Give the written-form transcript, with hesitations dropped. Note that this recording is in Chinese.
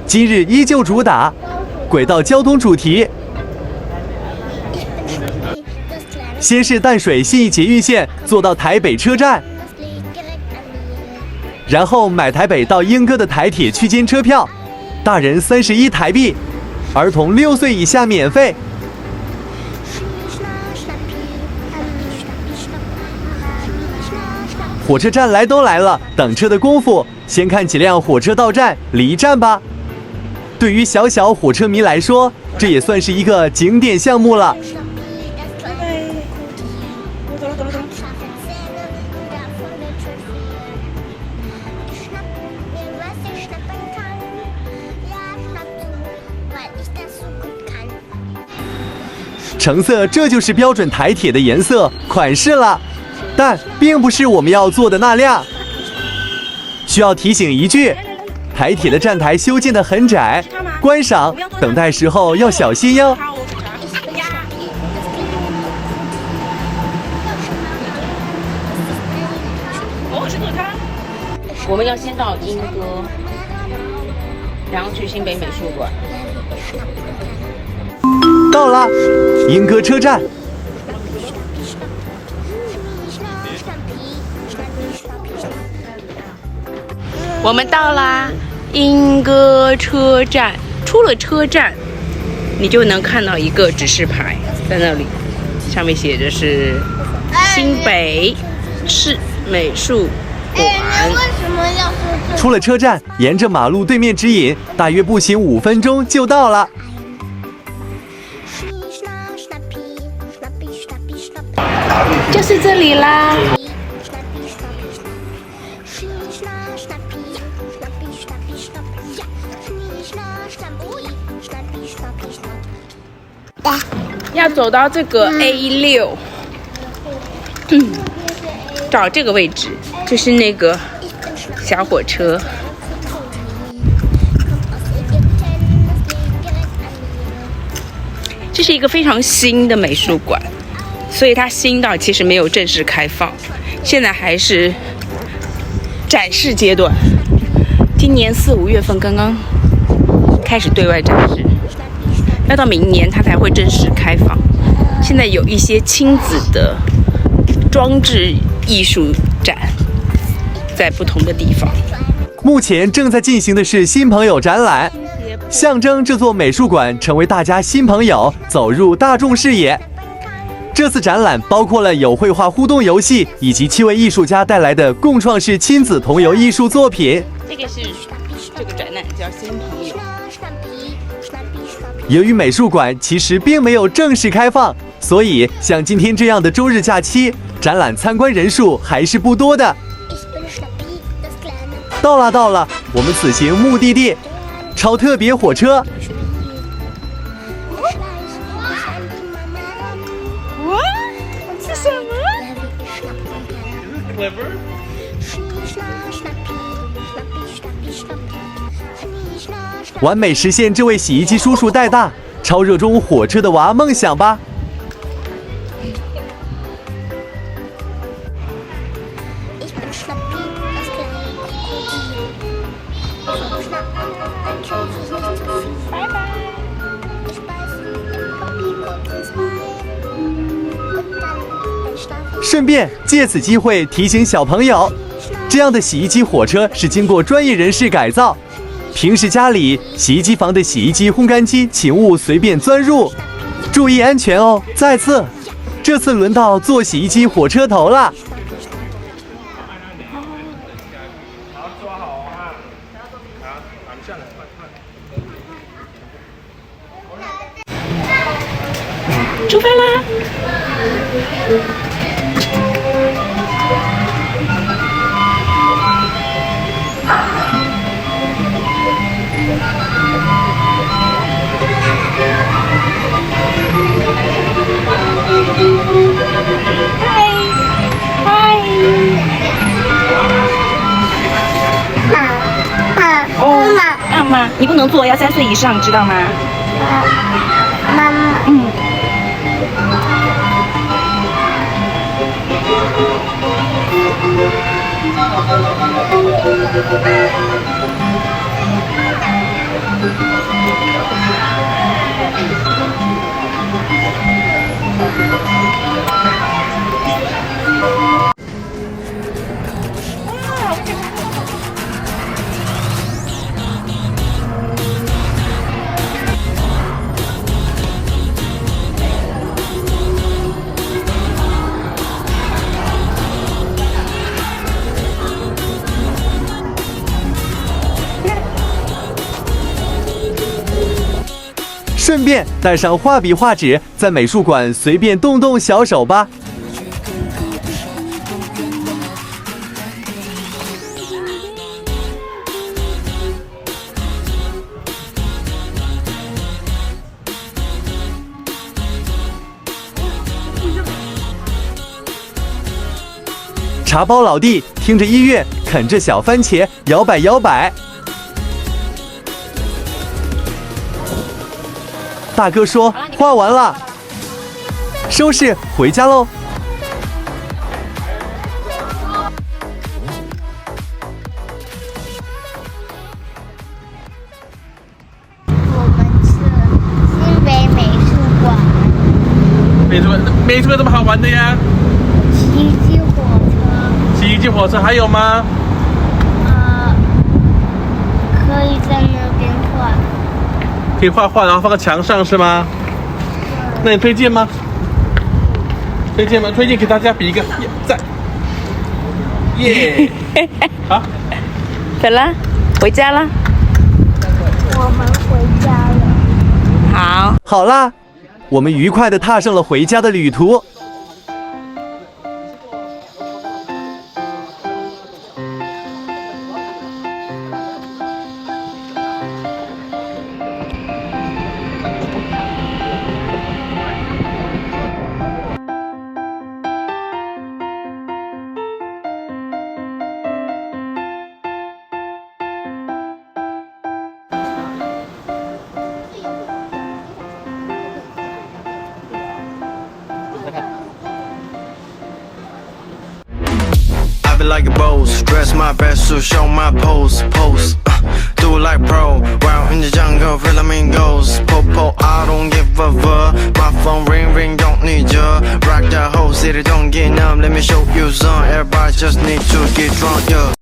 今日依旧主打轨道交通主题。先是淡水信义捷运线坐到台北车站，然后买台北到莺歌的台铁区间车票，大人31台币，儿童6岁以下免费。火车站来都来了，等车的功夫，先看几辆火车到站离站吧。对于小小火车迷来说，这也算是一个景点项目了。橙色，这就是标准台铁的颜色款式了，但并不是我们要坐的那辆。需要提醒一句，台铁的站台修建得很窄，观赏等待时候要小心哟。我们要先到莺歌，然后去新北美术馆。到了，莺歌车站。我们到啦，莺歌车站。出了车站，你就能看到一个指示牌在那里，上面写着是新北市美术馆。为什么要说这？出了车站，沿着马路对面指引，大约步行5分钟就到了。就是这里啦。要走到这个 A6，找这个位置，就是那个小火车。这是一个非常新的美术馆，所以它新到其实没有正式开放，现在还是展示阶段。今年4、5月份刚刚开始对外展示，要到明年它才会正式开放。现在有一些亲子的装置艺术展，在不同的地方。目前正在进行的是新朋友展览，象征这座美术馆成为大家新朋友，走入大众视野。这次展览包括了有绘画互动游戏，以及7位艺术家带来的共创式亲子童游艺术作品。这个是这个展览叫新朋友。由于美术馆其实并没有正式开放，所以像今天这样的周日假期，展览参观人数还是不多的。到了，我们此行目的地超特别火车。哇，是什么？完美实现这位洗衣机叔叔带大超热衷火车的娃梦想吧。顺便借此机会提醒小朋友，这样的洗衣机火车是经过专业人士改造，平时家里洗衣机房的洗衣机、烘干机请勿随便钻入，注意安全哦。再次，这次轮到坐洗衣机火车头了。出发啦！妈妈，你不能坐，要3岁以上，知道吗？妈妈，顺便带上画笔画纸，在美术馆随便动动小手吧。茶包老弟听着音乐，啃着小番茄，摇摆摇摆。大哥说画完了，收拾回家喽。我们去新北美术馆，美术馆这么好玩的呀？骑机火车，骑一骑火车还有吗？可以在那边画。可以画画，然后放在墙上是吗？那你推荐吗？推荐吗？推荐给大家比一个赞。耶！好，怎了？回家了？我们回家了。好。好啦，我们愉快地踏上了回家的旅途。I feel like a boss, dress my best to show my pose. Do it like pro, round in the jungle, flamingos. Po, I don't give a fuck. My phone ring, don't need you. Rock the whole city, don't get numb. Let me show you some. Everybody just need to get drunk, yeah.